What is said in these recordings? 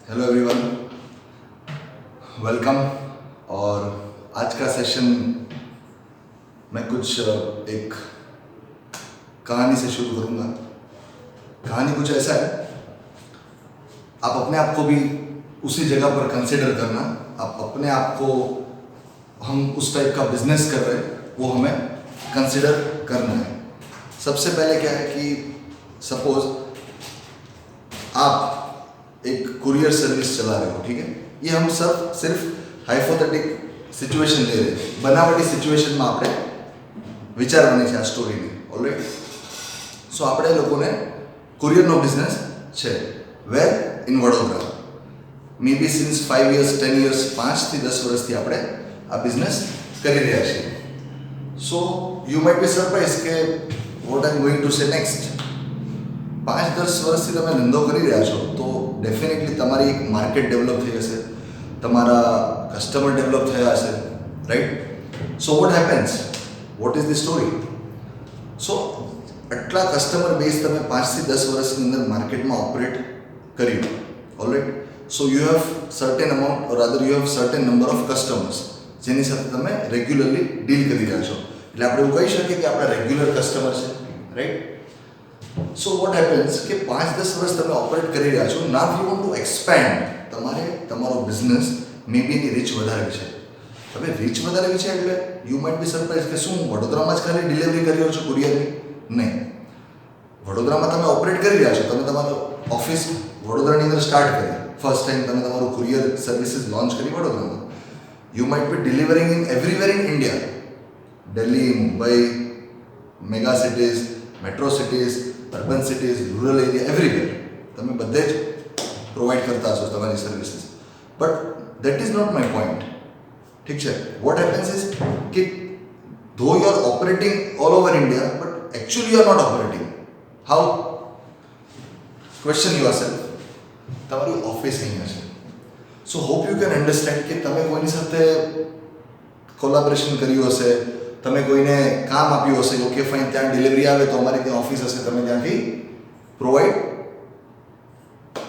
Hello everyone, welcome. और आज का सेशन मैं कुछ एक कहानी से शुरू करूँगा। कहानी कुछ ऐसा है, आप अपने आप को भी उसी जगह पर कंसिडर करना। आप अपने आप को हम उस टाइप का बिजनेस कर रहे हैं वो हमें कंसिडर करना है। सबसे पहले क्या है कि सपोज आप एक कुरियर सर्विस चला रहे हो, ठीक है। ये हम सब सिर्फ हाइपोथेटिक सिचुएशन ले रहे हैं, बनावटी सिचुएशन में આપણે વિચારવાની છે આ સ્ટોરીની ઓલરાઈટ। સો આપણે લોકોને કુરિયરનો બિઝનેસ છે where in Vadodara. May be since 5 years 10 years 5 થી 10 વર્ષથી આપણે આ બિઝનેસ કરી રહ્યા છીએ। So you might be surprise કે what I am going to say next. 5-10 વર્ષથી તમે ધંધો કરી રહ્યા છો તો ડેફિનેટલી તમારી એક માર્કેટ ડેવલપ થઈ હશે, તમારા કસ્ટમર ડેવલપ થયા હશે, right. So what happens, what is the story? So આટલા કસ્ટમર બેઝ તમે 5 થી 10 વર્ષની અંદર માર્કેટમાં ઓપરેટ કર્યું, alright. So you have certain amount or rather you have certain number of customers જેની સાથે તમે રેગ્યુલરલી ડીલ કરી રહ્યા છો। એટલે આપણે એવું કહી શકીએ કે આપણા રેગ્યુલર કસ્ટમર છે, રાઈટ। સો વોટ હેપન્સ કે 5-10 વર્ષ તમે ઓપરેટ કરી રહ્યા છો, નાવ યુ વોન્ટ ટુ એક્સપેન્ડ। તમારે તમારો બિઝનેસ મે બી એની રીચ વધારવી છે। તમે રીચ વધારવી છે એટલે યુ માઇટ બી સરપ્રાઇઝ કે શું વડોદરામાં જ ખાલી ડિલિવરી કરી રહ્યો છો કુરિયરની? નહીં, વડોદરામાં તમે ઓપરેટ કરી રહ્યા છો, તમે તમારો ઓફિસ વડોદરાની અંદર સ્ટાર્ટ કરી, ફર્સ્ટ ટાઈમ તમે તમારું કુરિયર સર્વિસીસ લોન્ચ કરી વડોદરામાં। You might be delivering in everywhere in India, Delhi, Mumbai, mega cities, metro cities, urban cities, rural area, everywhere તમે બધે જ પ્રોવાઈડ કરતા હશો તમારી services. But that is not my point, ઠીક છે। વોટ હેપન્સ ઇઝ કે though you are operating all over India but actually you are not operating. How? Question yourself. તમારી ઓફિસ અહીંયા છે। So hope you can understand કે તમે કોઈની સાથે કોલાબરેશન કર્યું હશે, તમે કોઈને કામ આપ્યું હશે, ઓકે ફાઇન, ત્યાં ડિલિવરી આવે તો અમારી ત્યાં ઓફિસ હશે, તમે ત્યાંથી પ્રોવાઈડ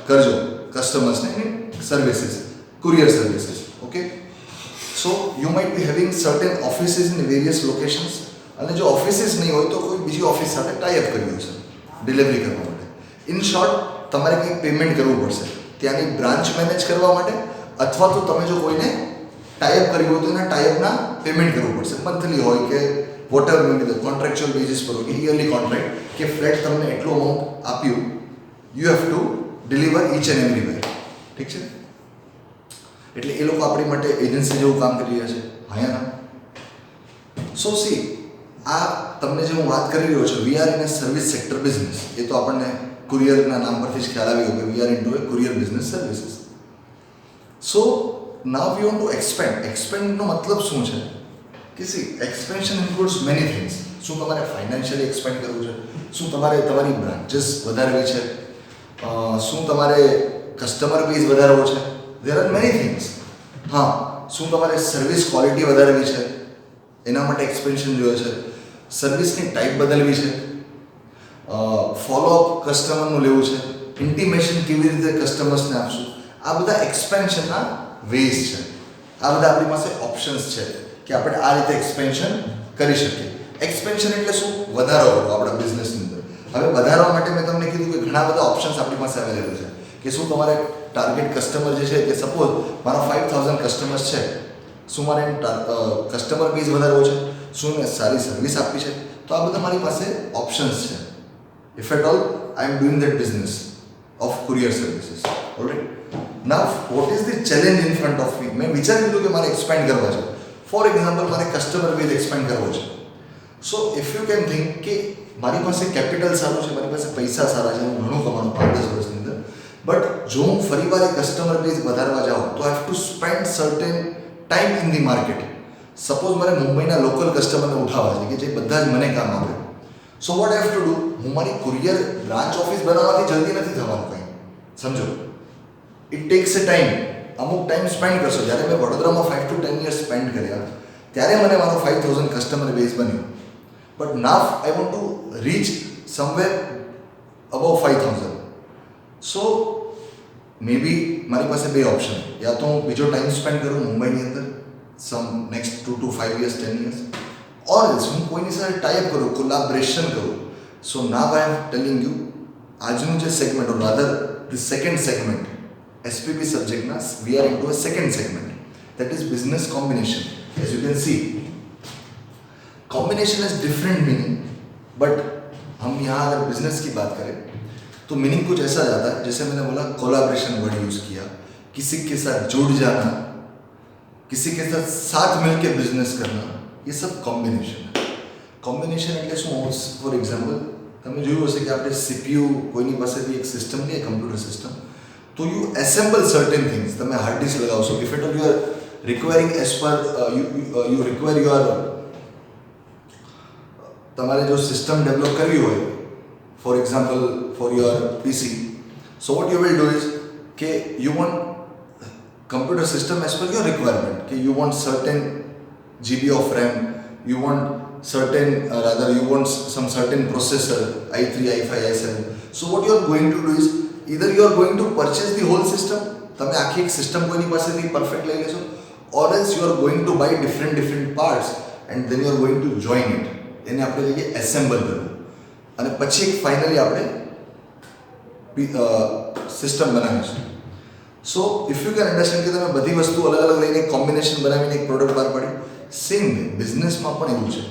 કરજો કસ્ટમર્સને any services, courier services, okay. So you might be having certain offices in various locations, અને જો ઓફિસીસ નહીં હોય તો કોઈ બીજી ઓફિસ સાથે ટાઈઅપ કર્યું હશે ડિલિવરી કરવા માટે। ઇન શોર્ટ, તમારે કંઈક પેમેન્ટ કરવું પડશે ત્યાંની બ્રાન્ચ મેનેજ કરવા માટે, અથવા તો તમે જો કોઈને ટાઈઅપ કર્યું હોય તો એના ટાઈઅપના પેમેન્ટ કરવું પડશે, મંથલી હોય કે whatever may be the contractual basis પર હોય કે યરલી કોન્ટ્રાક્ટ, કે ફ્લેટ તમને એટલું અમાઉન્ટ આપ્યું, you have to deliver each and everywhere, ઠીક છે। એટલે એ લોકો આપણી માટે એજન્સી જેવું કામ કરી રહ્યા છે, હા ના? સો સી, આ તમને જે હું વાત કરી રહ્યો છું, we are in a service sector business, એ તો આપણને કુરિયરના નામ પરથી જ ખ્યાલ આવી ગયો કે we are into a courier business services. So now you want to expand. એક્સપેન્ડનો મતલબ શું છે કે see, expansion includes many things. શું તમારે ફાઇનાન્શિયલી એક્સપેન્ડ કરવું છે? શું તમારે તમારી બ્રાન્ચીસ વધારવી છે? શું તમારે કસ્ટમર બેઝ વધારવો છે? There are many things. હા, શું તમારે સર્વિસ ક્વોલિટી વધારવી છે? એના માટે એક્સપેન્શન જોઈએ છે। સર્વિસની ટાઈપ બદલવી છે, ફોલોઅપ કસ્ટમરનું લેવું છે, ઇન્ટિમેશન કેવી રીતે કસ્ટમર્સને આપશું, આ બધા એક્સપેન્શનના વેઝ છે। આ બધા આપણી પાસે ઓપ્શન્સ છે કે આપણે આ રીતે એક્સપેન્શન કરી શકીએ। એક્સપેન્શન એટલે શું? વધારો કરવો આપણા બિઝનેસની અંદર। હવે વધારવા માટે મેં તમને કીધું કે ઘણા બધા ઓપ્શન્સ આપણી પાસે અવેલેબલ છે કે શું તમારે ટાર્ગેટ કસ્ટમર જે છે કે સપોઝ મારા 5000 કસ્ટમર્સ છે, શું મારે કસ્ટમર બેઝ વધારવો છે, શું મેં સારી સર્વિસ આપવી છે, તો આ બધા મારી પાસે ઓપ્શન્સ છે। If at all I am doing that business of courier services, alright. Now what is the challenge in front of me? મેં વિચારી લીધું કે મારે એક્સપેન્ડ કરવા છે, ફોર એક્ઝામ્પલ મારે કસ્ટમર બેઝ એક્સપેન્ડ કરવો છે। So if you can think કે મારી પાસે કેપિટલ સારું છે, મારી પાસે પૈસા સારા છે, હું ઘણું કમાણું 5-10 વર્ષની અંદર, બટ જો હું ફરીવાર એ કસ્ટમર બેઝ વધારવા જાઉં તો I have to spend certain time in the market. Suppose મારે મુંબઈના લોકલ કસ્ટમરને ઉઠાવવા છે કે જે બધા જ મને કામ આપે, so what I have to do? હું મારી કુરિયર બ્રાન્ચ ઓફિસ બનાવવાથી જલ્દી નથી થવાનું કંઈ, સમજો। ઇટ ટેક્સ એ ટાઈમ, અમુક ટાઈમ સ્પેન્ડ કરશો। જ્યારે મેં વડોદરામાં 5 to 10 years સ્પેન્ડ કર્યા ત્યારે મને મારો 5000 કસ્ટમર બેઝ બન્યું, but now I want to reach somewhere above 5000। સો મે બી મારી પાસે બે ઓપ્શન, યા તો હું બીજો ટાઈમ સ્પેન્ડ કરું મુંબઈની અંદર some next 2 to 5 years 10 years, or else હું કોઈની સાથે ટાઈપ કરું, કોલાબરેશન કરું. સો નાવ આઈ એમ ટેલિંગ યુ, આજનું જે segment or rather the second segment SPP સબ્जेक्टના we are into a second segment, that is business combination. As you can see, combination has different meaning, but हम यहाँ अगर बिजनेस की बात करें तो मीनिंग कुछ ऐसा जाता है, जैसे मैंने बोला कोलाब्रेशन वर्ड यूज़ किया, किसी के साथ जुड़ जाना, किसी के साथ मिलकर बिजनेस करना, ये सब कॉम्बिनेशन है. कॉम्बिनेशन એટલે શું? ફોર એક્ઝામ્પલ તમે જોયું હશે કે આપણે સીપીયુ કોઈની પાસેથી એક સિસ્ટમ લઈએ, કમ્પ્યુટર સિસ્ટમ, તો યુ એસેમ્બલ સર્ટેન થિંગ્સ. તમે હાર્ડ ડિસ્ક લગાવશો, if at all you are requiring as per you require your, તમારે જો સિસ્ટમ ડેવલપ કરવી હોય for example for your PC, so what you will do is કે you want computer system as per your requirement, कि you want certain GB of RAM, you want certain rather you want some certain processor i3 i5 i7. So what you are going to do is either you are going to purchase the whole system, તમે આખી એક system કોઈની પાસેથી perfect લઈ લેશો, or else you are going to buy different parts and then you are going to join it, એને આપણે લઈએ એસેમ્બલ કરવું, અને પછી એક ફાઇનલી આપણે સિસ્ટમ બનાવીશું. સો ઇફ યુ કેન અન્ડરસ્ટેન્ડ કે તમે બધી વસ્તુ અલગ અલગ લઈને એક કોમ્બિનેશન બનાવીને એક પ્રોડક્ટ બહાર પાડ્યું, સેમ વે બિઝનેસમાં પણ એવું છે.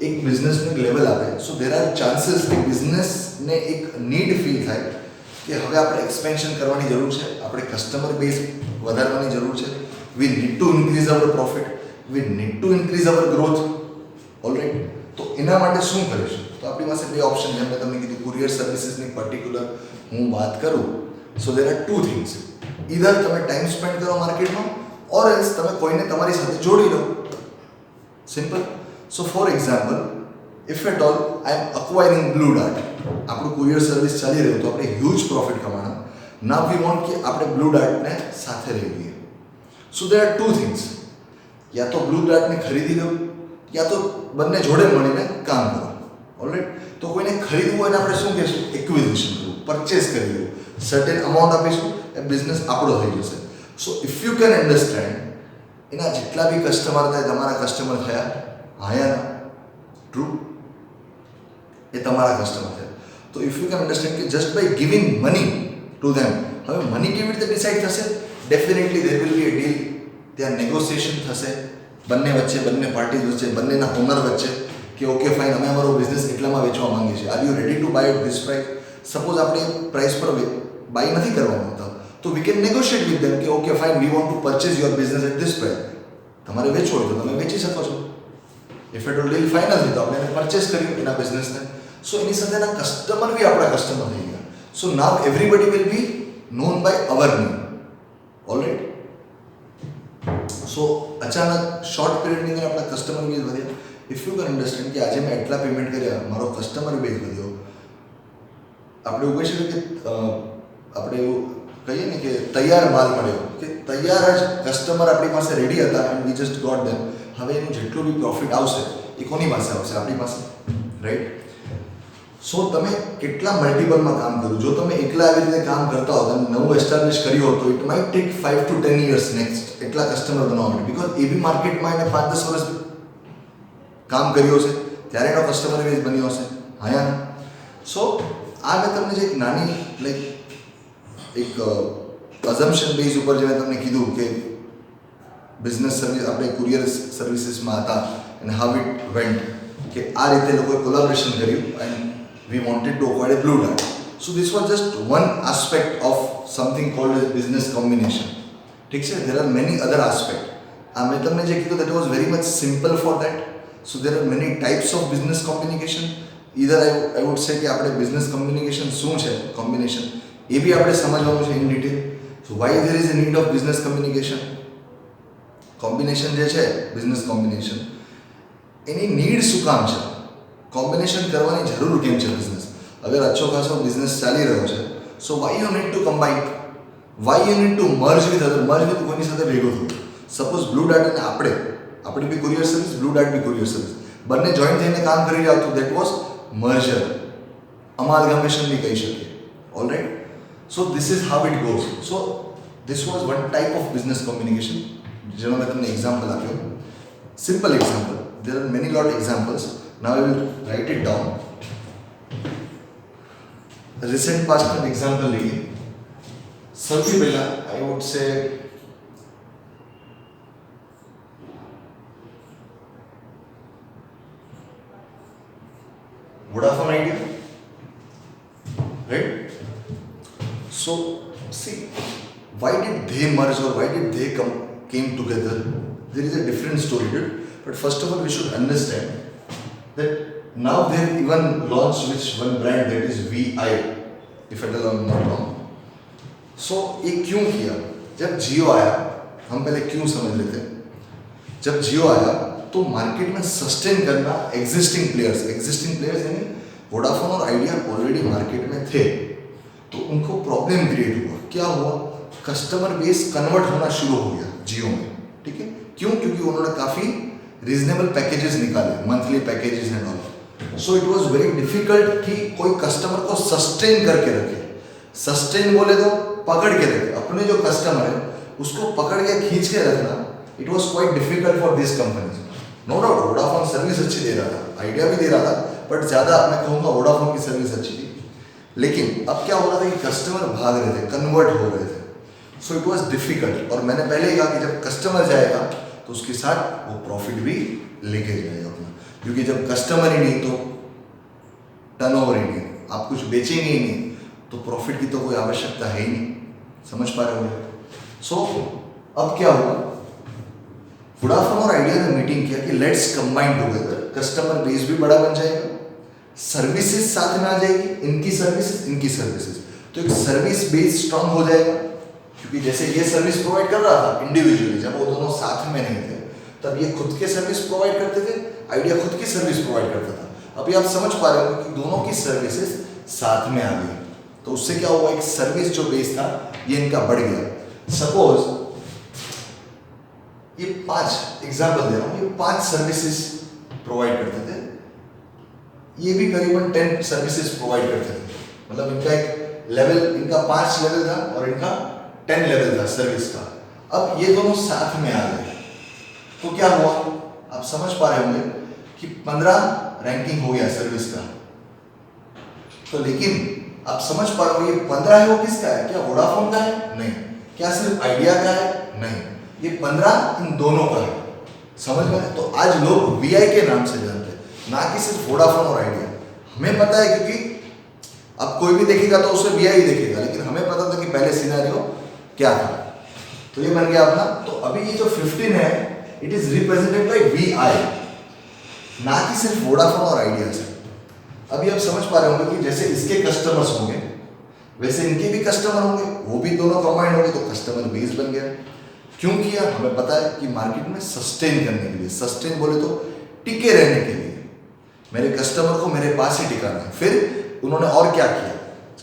એક બિઝનેસનું એક લેવલ આવે, સો દેર આર ચાન્સીસ કે બિઝનેસને એક નીડ ફીલ થાય કે હવે આપણે એક્સપેન્શન કરવાની જરૂર છે, આપણે કસ્ટમર બેઝ વધારવાની જરૂર છે, we need to increase our profit, we need to increase our growth. Alright, તો એના માટે શું કરીશું? તો આપણી પાસે બે ઓપ્શન, જેમ મેં તમને કીધું કુરિયર સર્વિસીસની પર્ટિક્યુલર હું વાત કરું, so there are two things. Either તમે ટાઈમ સ્પેન્ડ કરો માર્કેટમાં, ઓર એલ્સ તમે કોઈને તમારી સાથે જોડી લો. Simple. So for example, if at all I am acquiring Blue Dart, આપણું કુરિયર સર્વિસ ચાલી રહ્યું તો આપણે હ્યુજ પ્રોફિટ કમાણા, નાવ વી વોન્ટ કે આપણે બ્લુ ડાર્ટને સાથે લઈ લઈએ. So there are two things, યા તો બ્લુ ડાર્ટને ખરીદી લો, યા તો બંને જોડે મળીને કામ કરો. ઓલરાઈટ, તો કોઈને ખરીદવું હોય ને આપણે શું કહીશું? એક્વિઝિશન કરવું, પરચેસ કરી લેવું, સર્ટેન અમાઉન્ટ આપીશું, એ બિઝનેસ આપણો થઈ જશે. સો ઇફ યુ કેન અન્ડરસ્ટેન્ડ, એના જેટલા બી કસ્ટમર થાય, તમારા કસ્ટમર થયા, હાયા ટ્રુ, એ તમારા કસ્ટમર થયા. તો ઇફ યુ કેન અન્ડરસ્ટેન્ડ કે just by giving money to them, હવે મની કેવી રીતે ડિસાઇડ થશે? Definitely there will be a deal, ત્યાં નેગોશિએશન થશે બંને વચ્ચે, બંને પાર્ટીઝ વચ્ચે, બંનેના ઓનર વચ્ચે, કે ઓકે ફાઇન, અમે અમારો બિઝનેસ એટલામાં વેચવા માંગીએ છીએ, are you ready to buy at this price? Suppose આપણે પ્રાઇસ પર બાય નથી કરવા માંગતા, તો we can negotiate with them કે okay fine, we want to purchase your business at this price. તમારે વેચવું હોય તો તમે વેચી શકો છો. If at all deal final થઈ તો આપણે એને પરચેસ કર્યું એના બિઝનેસને. સો એની સાથેના કસ્ટમર બી આપણા કસ્ટમર થઈ ગયા. So now everybody will be known by our name. All right, so અચાનક શોર્ટ પીરિયડની અંદર આપણા કસ્ટમર બેઝ વધ્યા. ઇફ યુ કેન અન્ડરસ્ટેન્ડ કે આજે મેં એટલા પેમેન્ટ કર્યા, મારો કસ્ટમર બેઝ વધ્યો, આપણે એવું કહી શકીએ કે આપણે એવું કહીએ ને કે તૈયાર માલ મળ્યો, કે તૈયાર જ કસ્ટમર આપણી પાસે રેડી હતા એન્ડ વી જસ્ટ ગોટ ધેમ. હવે એનું જેટલું બી પ્રોફિટ આવશે એ કોની પાસે આવશે? આપણી પાસે, રાઈટ? સો તમે કેટલા મલ્ટિપલમાં કામ કર્યું? જો તમે એકલા આવી રીતે કામ કરતા હો, તમે નવું એસ્ટાબ્લિશ કર્યું હોય તો it might take 5 to 10 years next એટલા કસ્ટમર બનાવવા માટે, બિકોઝ એ બી માર્કેટમાં એને 5-10 વર્ષ કામ કર્યું હશે, ત્યારે એનો કસ્ટમર બેઝ બન્યો હશે. હા. સો આ મેં તમને જે એક નાની લાઈક એક અઝમ્પશન બેઝ ઉપર જે મેં તમને કીધું કે બિઝનેસ સર્વિસ આપણે કુરિયર સર્વિસીસમાં હતા એન્ડ હાઉ ઇટ વેન્ટ, કે આ રીતે લોકોએ કોલાબરેશન કર્યું and we wanted to acquire Blue Dart. So this was just one aspect of something called as business combination. ઠીક છે, there are many other aspect. આ મેં તમને જે કીધું that was very much simple for that. So there are many types of business communication. Either I would say કે આપણે business communication શું છે, કોમ્બિનેશન, એ બી આપણે સમજવાનું છે in detail. So why there is a need of business communication. Combination જે છે business combination, એની need શું કામ છે? કોમ્બિનેશન કરવાની જરૂર કેમ છે બિઝનેસ? અગર અચ્છો ખાસો બિઝનેસ ચાલી રહ્યો છે, so why you need to combine, why you need to merge with other, merge with કોઈની સાથે ભેગું થવું. સપોઝ બ્લુ ડાર્ટ અને આપણે બી કુરિયર સર્વિસ, બ્લુ ડાર્ટ બી કુરિયર સર્વિસ, બંને જોઈન્ટ થઈને કામ કરી રહ્યા તો દેટ વોઝ મર્જર, અમાલગમેશન બી કહી શકીએ. All right, So this is how it goes. So this was one type of business communication. જેનો મેં તમને એક્ઝામ્પલ આપ્યો, simple example. There are many lot examples. Now I will write it down. Recent past का example लेंगे. सबसे पहला I would say Vodafone Idea, right? So see, why did they merge or why did they came together? There is a different story, right? But first of all, we should understand that now they have even launched which one brand, that is VI, if at all I'm not wrong. So ये क्यों किया? जब जियो आया, हम पहले क्यों समझ लेते हैं. जब जियो आया तो मार्केट में सस्टेन करना एग्जिस्टिंग प्लेयर्स यानी वोडाफोन और आइडिया ऑलरेडी मार्केट में थे, तो उनको प्रॉब्लम क्रिएट हुआ. क्या हुआ? कस्टमर बेस कन्वर्ट होना शुरू हो गया जियो में. ठीक है, क्यों? क्योंकि उन्होंने काफ़ी रीजनेबल पैकेजेस निकाले, monthly packages and all. So it was very difficult कि कोई कस्टमर को सस्टेन करके रखे. सस्टेन बोले तो पकड़ के रखे. अपने जो कस्टमर है उसको पकड़ के खींच के रखना, it was quite difficult for this companies. No doubt Vodafone service अच्छी दे रहा था, आइडिया भी दे रहा था, बट ज़्यादा मैं कहूँगा वोडाफोन की सर्विस अच्छी थी. लेकिन अब क्या हो रहा था कि कस्टमर भाग रहे थे, कन्वर्ट हो रहे थे. So it was difficult. और मैंने पहले ही कहा कि जब कस्टमर जाएगा तो उसके साथ वो प्रॉफिट भी लेके जाएगा अपना, क्योंकि जब कस्टमर ही नहीं तो टर्नओवर ही नहीं, आप कुछ बेचेंगे ही नहीं तो प्रॉफिट की तो कोई आवश्यकता है ही नहीं. समझ पा रहे होंगे. सो अब क्या हुआ, वोडाफोन और आइडिया ने मीटिंग किया कि let's combine together. Customer base भी बड़ा बन जाएगा, सर्विसेज साथ में आ जाएगी, इनकी सर्विसेज, तो एक सर्विस बेस स्ट्रांग हो जाएगा. क्योंकि जैसे ये सर्विस प्रोवाइड कर रहा था इंडिविजुअली, जब वो दोनों साथ में नहीं थे तब ये खुद के सर्विस प्रोवाइड करते थे, आइडिया खुद की सर्विस प्रोवाइड करता था. अभी आप समझ पा रहे हो कि दोनों की सर्विसेज साथ में आ गई, तो उससे क्या हुआ, एक सर्विस जो बेस था ये इनका बढ़ गया. सपोज ये 5 एग्जाम्पल दे रहा हूँ, ये 5 सर्विसेज प्रोवाइड करते थे, ये भी करीबन 10 सर्विसेज प्रोवाइड करते थे. मतलब इनका एक लेवल, इनका 5 लेवल था और इनका 10 लेवल था सर्विस का. अब ये दोनों साथ में आ गए तो क्या हुआ, आप समझ पा रहे होंगे कि 15 रैंकिंग हो गया सर्विस का. तो लेकिन आप समझ पा रहे हो ये 15 है वो किसका है? क्या वोडाफोन का है? नहीं. क्या सिर्फ आइडिया का है? नहीं. ये 15 इन दोनों का है. समझ गए? तो आज लोग VI के नाम से जानते हैं, ना कि सिर्फ वोडाफोन और आइडिया. हमें पता है क्योंकि अब कोई भी देखेगा तो उसे VI ही देखेगा, लेकिन हमें पता था कि पहले सिनेरियो क्या था. तो ये बन गया अपना. तो अभी ये जो 15 है it is represented by VI, ना कि सिर्फ वोडाफोन और आइडिया से. अभी आप समझ पा रहे होंगे कि जैसे इसके कस्टमर्स होंगे वैसे इनके भी कस्टमर होंगे, वो भी दोनों कंबाइंड होंगे, तो कस्टमर बेस बन गया. क्यों किया? हमें पता है कि मार्केट में सस्टेन करने के लिए, सस्टेन बोले तो टिके रहने के लिए, मेरे कस्टमर को मेरे पास ही टिकाना है. फिर उन्होंने और क्या किया,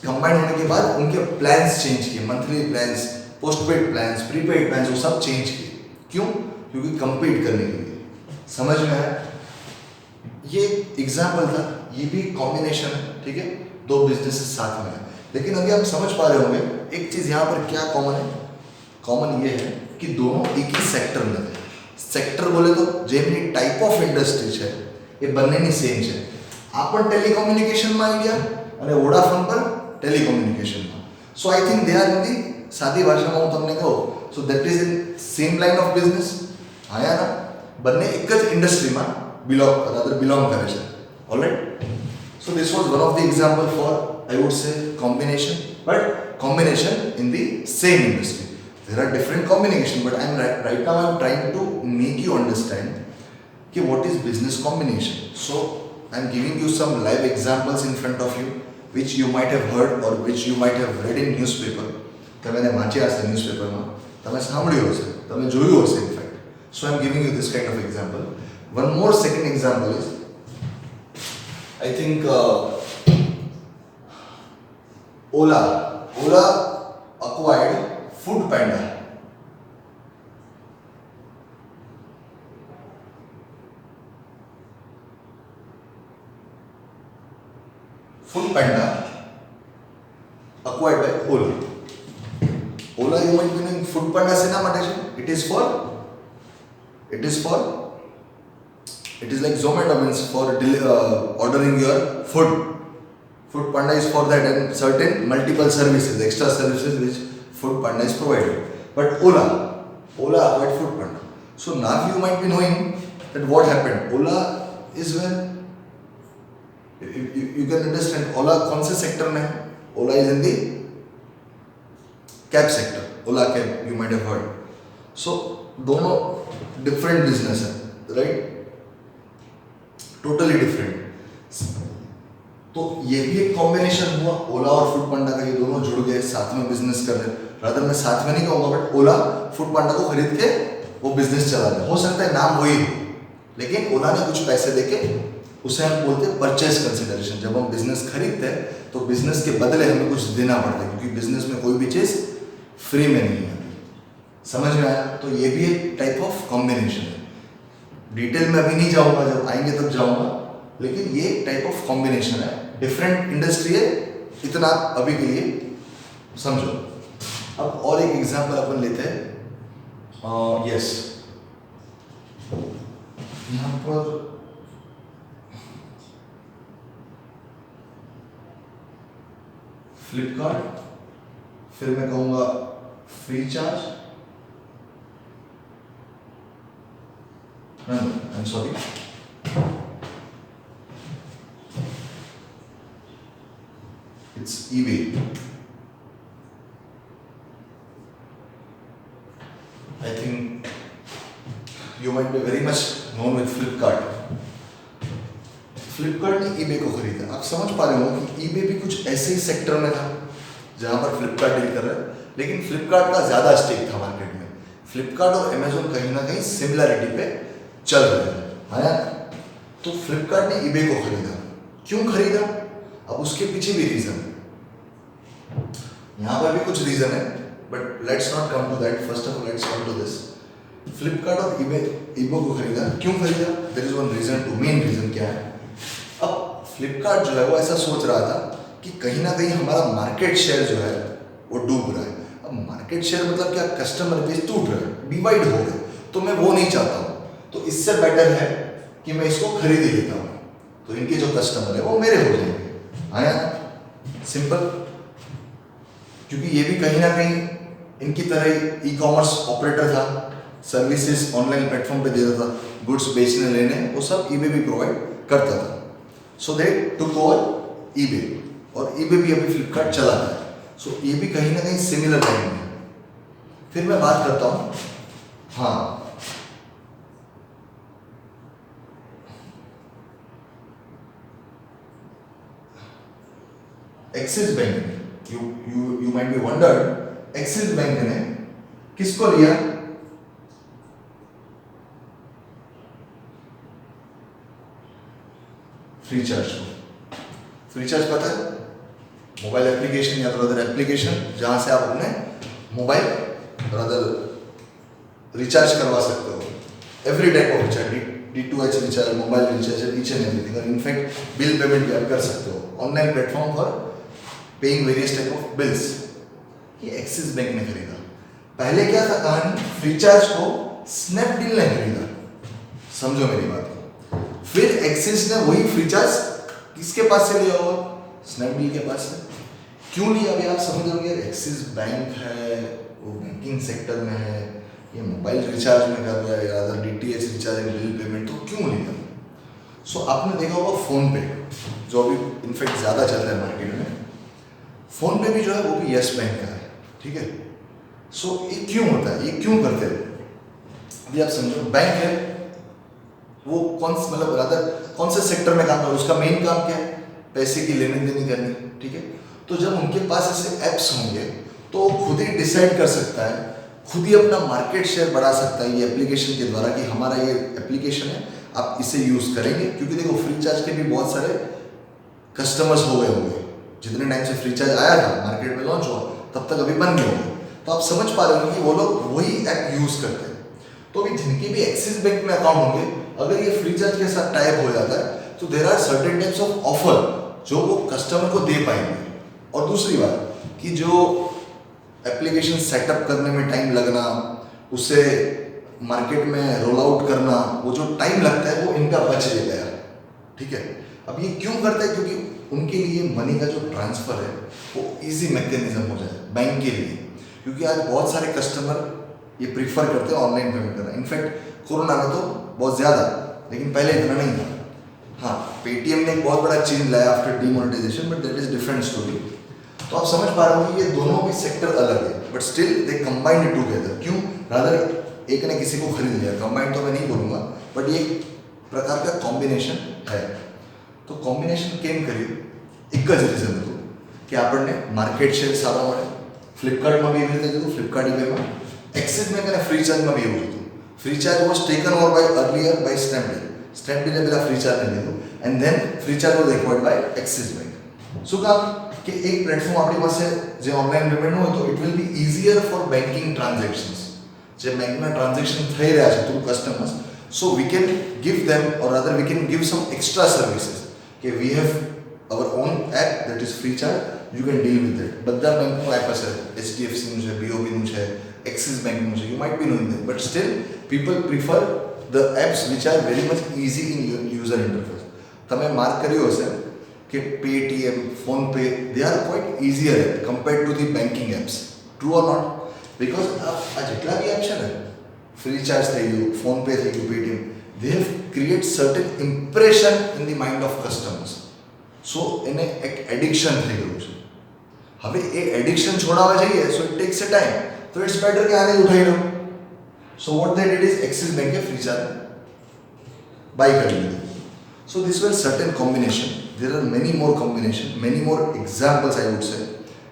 कंबाइंड होने के बाद उनके प्लान्स चेंज किए, monthly plans, postpaid plans, prepaid plans, वो सब चेंज किए. क्यों? क्योंकि कंपीट करने के लिए. समझ में आया? ये एग्जाम्पल था, ये भी कॉम्बिनेशन है. ठीक है, 2 बिजनेसेस साथ में है. लेकिन अभी आप समझ पा रहे होंगे एक चीज़ यहाँ पर क्या कॉमन है. कॉमन ये है कि दोनों एक ही सेक्टर में है. सेक्टर बोले तो જેમની टाइप ऑफ इंडस्ट्री है ये બંનેની સેમ છે. આ પણ ટેલિકોમ્યુનિકેશનમાં આઈડિયા અને વોડાફોન પર ટેલિકોમ્યુનિકેશનમાં. So I think they are in the સાદી ભાષામાં હું તમને કહું so that is in same line of business. આયા ના બંને એક જ ઇન્ડસ્ટ્રીમાં બિલોંગ કરે છે. All right. So this was one of the example for I would say combination, but combination in the same industry. There are different combination, but right now I'm trying to make you understand कि what is business combination. So I'm giving you some live examples in front of you, which you might have heard or which you might have read in newspaper. તમે વાંચ્યા હશે ન્યૂઝપેપરમાં, તમે સાંભળ્યું હશે, તમે જોયું હશે in fact. So I'm giving you this kind of example. One more second example is, I think Ola acquired Food Panda. Food Panda acquired by Ola. Ola, you might be knowing food panda cinema. It is like Zomato means for ordering your food. Food panda is for that, and certain multiple services, extra services which food panda is provided. But Ola acquired food panda. So now you might be knowing that what happened. Ola is when you can understand Ola कौन से sector में है? Ola is in the cab sector. Ola cab you might have heard. So दोनों different business है, right? Totally different. तो ये भी एक कॉम्बिनेशन हुआ, ओला और फूड पांडा का, ये दोनों जुड़ गए, साथ में बिजनेस कर रहे हैं. रादर मैं साथ में नहीं कहूँगा, बट ओला फूड पांडा को खरीद के वो बिजनेस चला रहा है. हो सकता है नाम वही हो, लेकिन ओला ने कुछ पैसे देके, उसे हम बोलते हैं परचेज कंसिडरेशन. जब हम बिजनेस खरीदते हैं तो बिजनेस के बदले हमें कुछ देना पड़ता है, क्योंकि बिजनेस में कोई भी चीज़ फ्री में नहीं है. समझ में आया? तो ये भी एक टाइप ऑफ कॉम्बिनेशन है. डिटेल में अभी नहीं जाऊँगा, जब आएंगे तब जाऊँगा, लेकिन ये एक टाइप ऑफ कॉम्बिनेशन है. डिफरेंट इंडस्ट्री है, इतना अभी के लिए समझो. अब और एक एग्जांपल अपन लेते हैं. यस, यहाँ पर फ्लिपकार्ट, फिर मैं कहूँगा Freecharge, I am sorry, it's eBay. I think you might be very much known with Flipkart. Flipkart ने eBay को खरीदा. आप समझ पा रहे हो कि eBay भी कुछ ऐसे ही सेक्टर में था जहाँ पर Flipkart डील कर रहा है, लेकिन Flipkart का ज़्यादा स्टेक था मार्केट में. Flipkart और Amazon कहीं ना कहीं सिमिलरिटी पे चल रहे हैं, है. तो Flipkart ने eBay को खरीदा. क्यों खरीदा? अब उसके पीछे भी रीज़न है. यहाँ पर भी कुछ रीज़न है, but let's not come to that. First of all let's come to this. Flipkart और eBay को खरीदा. क्यों खरीदा? There is one reason. Two main reason क्या है? अब फ्लिपकार्ट जो है वो ऐसा सोच रहा था कि कहीं ना कहीं हमारा मार्केट शेयर जो है वो डूब रहा है. अब मार्केट शेयर मतलब क्या? कस्टमर बेस टूट रहा है, डिवाइड हो रहा है. तो मैं वो नहीं चाहता हूँ. तो इससे बेटर है कि मैं इसको खरीद ही लेता हूँ, तो इनके जो कस्टमर है वो मेरे हो जाएंगे. आया? सिंपल. क्योंकि ये भी कहीं ना कहीं इनकी तरह ई कॉमर्स ऑपरेटर था, सर्विसेज ऑनलाइन प्लेटफॉर्म पे देता था, गुड्स बेचने लेने, वो सब eBay भी प्रोवाइड करता था. सो दे टुक ओवर eBay, और eBay भी अभी फ्लिपकार्ट चला रहा है. सो ये भी कहीं ना कहीं सिमिलर लाइन में. फिर मैं बात करता हूँ, हाँ, axis bank. You might be wondered, axis bank ने किसको लिया? फ्रीचार्ज को. फ्रीचार्ज पता है? मोबाइल एप्लीकेशन या तो अदर एप्लीकेशन जहां से आप अपने मोबाइल और अदर रिचार्ज करवा सकते हो. Every type of recharge, D2H recharge, mobile recharge, each and everything. और इनफैक्ट बिल पेमेंट भी आप कर सकते हो. Online platform for paying various type of bills. ये एक्सिस बैंक ने खरीदा. पहले क्या था कहानी? फ्रीचार्ज को स्नैपडील ने खरीदा. समझो मेरी बात को. फिर एक्सिस ने वही फ्रीचार्ज किसके पास से लिया होगा? स्नैपडील के पास से. क्यों लिया? अभी आप समझ रहे हो, एक्सिस बैंक है, वो बैंकिंग सेक्टर में है, ये मोबाइल रिचार्ज में कर रहा है, या other DTH recharge and bill payment, तो क्यों लिया? सो आपने देखा होगा फोन पे, जो अभी इनफैक्ट ज़्यादा चल रहा है मार्केट में. फोन पे भी जो है वो भी यस बैंक का है. ठीक है. सो ये क्यों होता है? ये क्यों करते हैं? अभी आप समझो, बैंक है वो कौन से सेक्टर में काम कर रहा है? उसका मेन काम क्या है? पैसे की लेनी देनी करनी. ठीक है. तो जब उनके पास ऐसे ऐप्स होंगे तो खुद ही डिसाइड कर सकता है, खुद ही अपना मार्केट शेयर बढ़ा सकता है ये एप्लीकेशन के द्वारा, कि हमारा ये एप्लीकेशन है, आप इसे यूज़ करेंगे. क्योंकि देखो, फ्रीचार्ज के भी बहुत सारे कस्टमर्स हो गए होंगे. जितने टाइम से फ्रीचार्ज आया था, मार्केट में लॉन्च हुआ, तब तक अभी बन गए होंगे. तो आप समझ पा रहे हो कि वो लोग वही ऐप यूज़ करते हैं. तो अभी जिनके भी एक्सिस बैंक में अकाउंट होंगे, अगर ये फ्रीचार्ज के साथ टाइप हो जाता है तो there are certain types of offer जो वो कस्टमर को दे पाएंगे. और दूसरी बात, कि जो एप्लीकेशन सेटअप करने में टाइम लगना, उसे मार्केट में रोल आउट करना, वो जो टाइम लगता है वो इनका बच गया, ठीक है। अब ये क्यों करता है? क्योंकि उनके लिए मनी का जो ट्रांसफ़र है वो इजी मैकेनिज्म हो जाए बैंक के लिए, क्योंकि आज बहुत सारे कस्टमर ये प्रीफर करते हैं ऑनलाइन पेमेंट करना। इनफैक्ट कोरोना में तो बहुत ज़्यादा, लेकिन पहले इतना नहीं था। हाँ, पेटीएम ने एक बहुत बड़ा चेंज लाया after demonetization, but that is different story. तो आप समझ पा रहे हो कि ये दोनों भी सेक्टर अलग है, but still they combined together. क्यों? रादर एक ने किसी को खरीद लिया, कंबाइंड तो मैं नहीं बोलूँगा, बट ये एक प्रकार का कॉम्बिनेशन है। तो कॉम्बिनेशन केम કર્યું એક જ રીઝન હતું કે આપણને માર્કેટ શેર સારા મળે। ફ્લિપકાર્ટમાં બી એવી રીતે હતું, ફ્લિપકાર્ટ ઈબેમાં, એક્સિસ બેંક અને ફ્રીચાર્જમાં બી એવું હતું। Freecharge was taken over by earlier by Snapdeal, સ્નેપડીલે પહેલાં ફ્રીચાર્જને લીધું and then Freecharge was acquired by Axis Bank. શું કામ? કે એક પ્લેટફોર્મ આપણી પાસે જે ઓનલાઈન પેમેન્ટનું હતું, it will be easier for banking transactions. જે બેંકના ટ્રાન્ઝેક્શન થઈ રહ્યા છે through customers, so we can give them or rather we can give some extra services કે we have our own app that is free charge, you can deal with it. બધા બેંકનું app હશે, HDFCનું છે, BOBનું છે, axis બેંકનું છે, you might be knowing them, but still people prefer the apps which are very much easy in user interface. તમે mark કર્યું હશે કે Paytm, PhonePe, they are quite easier compared to the banking apps. True or not? Because આ જેટલા બી app છે ને, free charge થઈ ગયું, PhonePe થઈ ગયું, Paytm, they have create certain impression in the mind of customers. સો એને એક એડિક્શન થઈ ગયું છે। હવે એ એડિક્શન છોડાવવા જઈએ, so it takes a time, તો ઇટ્સ બેટર કે આને ઉઠાવી લો। So what that it is, Axis બેંકે ફ્રી ચાર્જ બાય કરી લીધું। So this were certain combination, there are many more combination, many more examples I would say,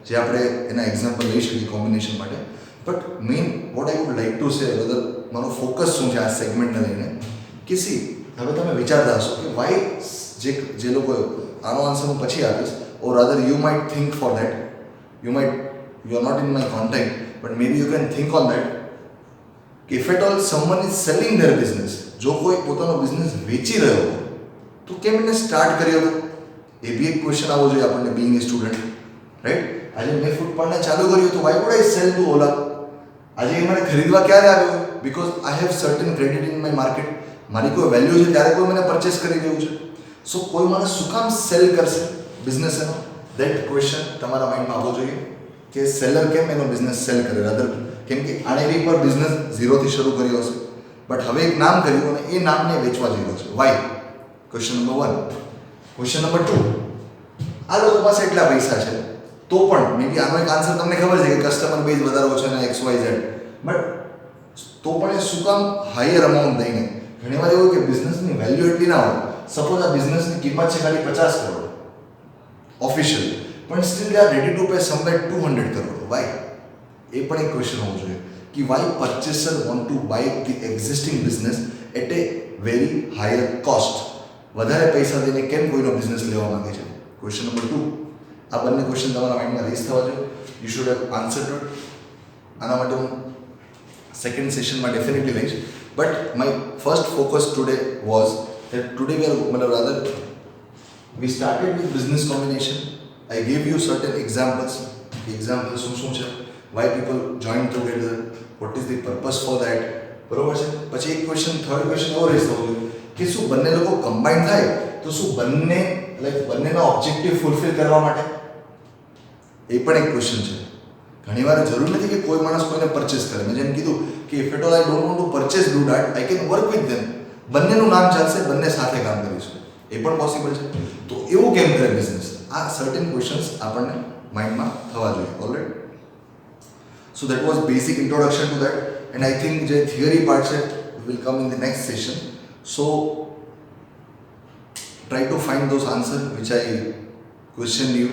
જે આપણે એના એક્ઝામ્પલ લઈ શકીએ કોમ્બિનેશન માટે। But main what I would like to say, whether મારો ફોકસ શું છે આ સેગમેન્ટને લઈને, કે સી હવે તમે વિચારતા હશો કે વાય જે લોકો આનો આન્સર હું પછી આપીશ, or rather you might think for that, you are not in my contact, but maybe you can think on that કે if at all someone is selling their business, જો કોઈ પોતાનો બિઝનેસ વેચી રહ્યો હોય તો કેમ એને સ્ટાર્ટ કર્યો હતો? એ બી એક ક્વેશ્ચન આવવો જોઈએ આપણને, બીઇંગ એ સ્ટુડન્ટ, રાઈટ? આજે મેં ફૂટપાથને ચાલુ કર્યું તો why would I sell to Ola? આજે એ મને ખરીદવા ક્યારે આવ્યો? Because I have certain credit in my market, મારી કોઈ વેલ્યુ છે ત્યારે કોઈ મને પરચેસ કરી રહ્યું છે। સો કોઈ માણસ શું કામ સેલ કરશે બિઝનેસ એનો? દેટ ક્વેશ્ચન તમારા માઇન્ડમાં આવવો જોઈએ કે સેલર કેમ એનો બિઝનેસ સેલ કરે, રાધર કેમ કે આણે બી પર બિઝનેસ ઝીરોથી શરૂ કર્યો હશે, બટ હવે એક નામ કર્યું અને એ નામને વેચવા જઈ રહ્યો છે। Why? Question number 1। Question number 2, આ લોકો પાસે એટલા પૈસા છે તો પણ મે બી આનો એક આન્સર તમને ખબર છે કે કસ્ટમર બેઝ વધારે છે અને XYZ, બટ તો પણ એ શું કામ હાયર અમાઉન્ટ દઈને? ઘણીવાર એવું કે બિઝનેસની વેલ્યુ એટલી ના હોય, સપોઝ આ બિઝનેસની કિંમત છે ખાલી 50 કરોડ ઓફિશિયલ, પણ still they are ready to pay somewhere 200 crore. Why? એ પણ એક ક્વેશ્ચન હોવો જોઈએ કે why purchaser want to buy the existing business at a very higher cost? વધારે પૈસા દઈને કેમ કોઈનો બિઝનેસ લેવા માંગે છે? Question number 2। આ બંને ક્વેશ્ચન તમારા માઇન્ડમાં રેઝ થવા જોઈએ, you should have answer to it. આના માટે હું સેકન્ડ સેશનમાં ડેફિનેટલી લઈશ, but my first focus today was that today we are, rather we started with business combination. I gave you certain examples. The examples શું છે, why people join together, what is the purpose for that, બરોબર છે? પછી એક question, third question એવો રહેશે કે શું બંને લોકો કમ્બાઈન થાય તો શું બંને બંનેનો ઓબ્જેક્ટિવ ફૂલફિલ કરવા માટે? એ પણ એક ક્વેશ્ચન છે। ઘણીવાર જરૂર નથી કે કોઈ માણસ કોઈને પરચેસ કરે। મેં જેમ કીધું કે if at all I don't want to purchase do that, I can work with them, બંનેનું નામ ચાલશે, બંને સાથે કામ કરીશું, એ પણ પોસિબલ છે। તો એવું કેમ કરે બિઝનેસ? આ સર્ટેન ક્વેશ્ચન્સ આપણને માઇન્ડમાં થવા જોઈએ, alright? So that was basic introduction to that, and I think જે થિયરી પાર્ટ છે will come in the next session. So try to find those answers which I questioned you.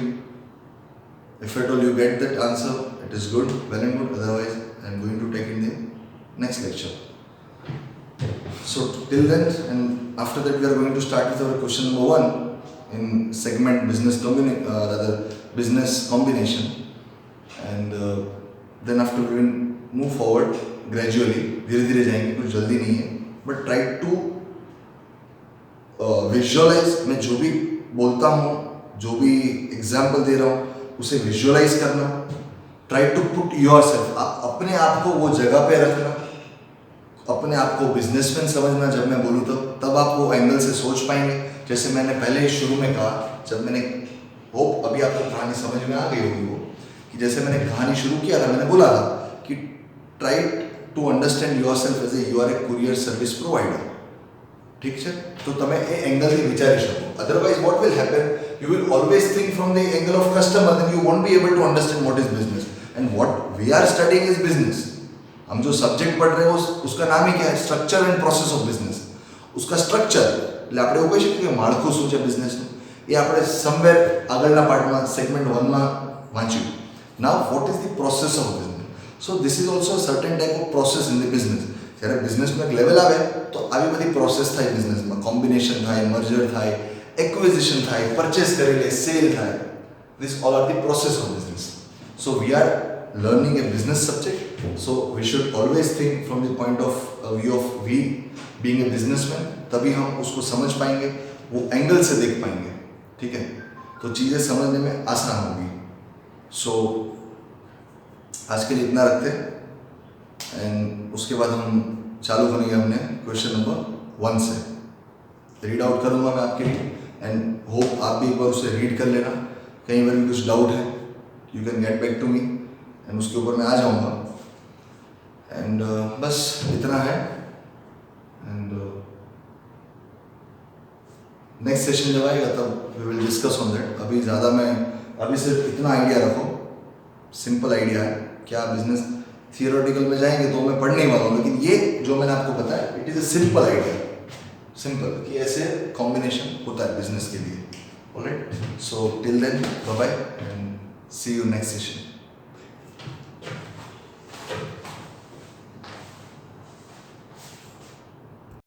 If at all you get that answer, it is good, well and good. Otherwise, I am going to take in the next lecture. So till then, and after that, we are going to start with our question number 1 in segment business combination, and then after we will move forward gradually. धीरे-धीरे जाएंगे, कुछ जल्दी नहीं है, but try to visualise. मैं जो भी बोलता हूँ, जो भी एग्जाम्पल दे रहा हूँ, उसे विजुअलाइज करना, try to put yourself, अपने आप को वो जगह पे रखना, अपने आप को बिजनेसमैन समझना। जब मैं बोलूँ तब आप वो एंगल से सोच पाएंगे। जैसे मैंने पहले ही शुरू में कहा, जब मैंने होप अभी आपको कहानी समझ में आ गई होगी वो, कि जैसे मैंने कहानी शुरू किया था, मैंने बोला था कि try to understand yourself as a you are a courier service provider. ठीक है, तो તમે એ એંગલથી વિચારી શકો. Otherwise what will happen, you will always think from the angle of customer, then you won't be able to understand what is business and what we are studying is business. हम जो सब्जेक्ट पढ़ रहे हैं उसका नाम ही क्या है? Structure and process of business. उसका સ્ટ્રક્ચર એટલે આપણે એવું કહી શકીએ કે માળખું શું છે બિઝનેસનું, એ આપણે સમવેર આગળના પાર્ટમાં સેગમેન્ટ 1માં વાંચ્યું. નાઉ vote is the process of business? So this is also certain type off process in the business. જ્યારે બિઝનેસનું એક લેવલ આવે તો આવી બધી પ્રોસેસ થાય બિઝનેસમાં. કોમ્બિનેશન થાય, મર્જર થાય, એક્વિઝિશન થાય, પરચેસ કરી લે, સેલ થાય. This all are the process of business. So we are learning a business subject, so we should always think from the point of view of we being a businessman. तभी हम उसको समझ पाएंगे, वो angle से देख पाएंगे. ठीक है, तो चीज़ें समझने में आसान होगी. सो आज के लिए इतना रखते हैं एंड उसके बाद हम चालू करेंगे अपने क्वेश्चन नंबर 1 से. रीड आउट करूँगा मैं आपके लिए एंड होप आप भी एक बार उसे रीड कर लेना. कहीं बार भी कुछ डाउट है you can get back to me and उसके ऊपर मैं आ जाऊँगा. एंड बस इतना है. एंड नेक्स्ट सेशन जब आएगा तब we will discuss on that. अभी सिर्फ इतना आइडिया रखो, सिंपल आइडिया है. क्या बिजनेस थियोरेटिकल में जाएंगे तो मैं पढ़ने ही वाला हूँ, लेकिन ये जो मैंने आपको बताया it is a simple idea. Simple कि ऐसे कॉम्बिनेशन होता है बिजनेस के लिए. Alright, so till then bye bye and see you next session.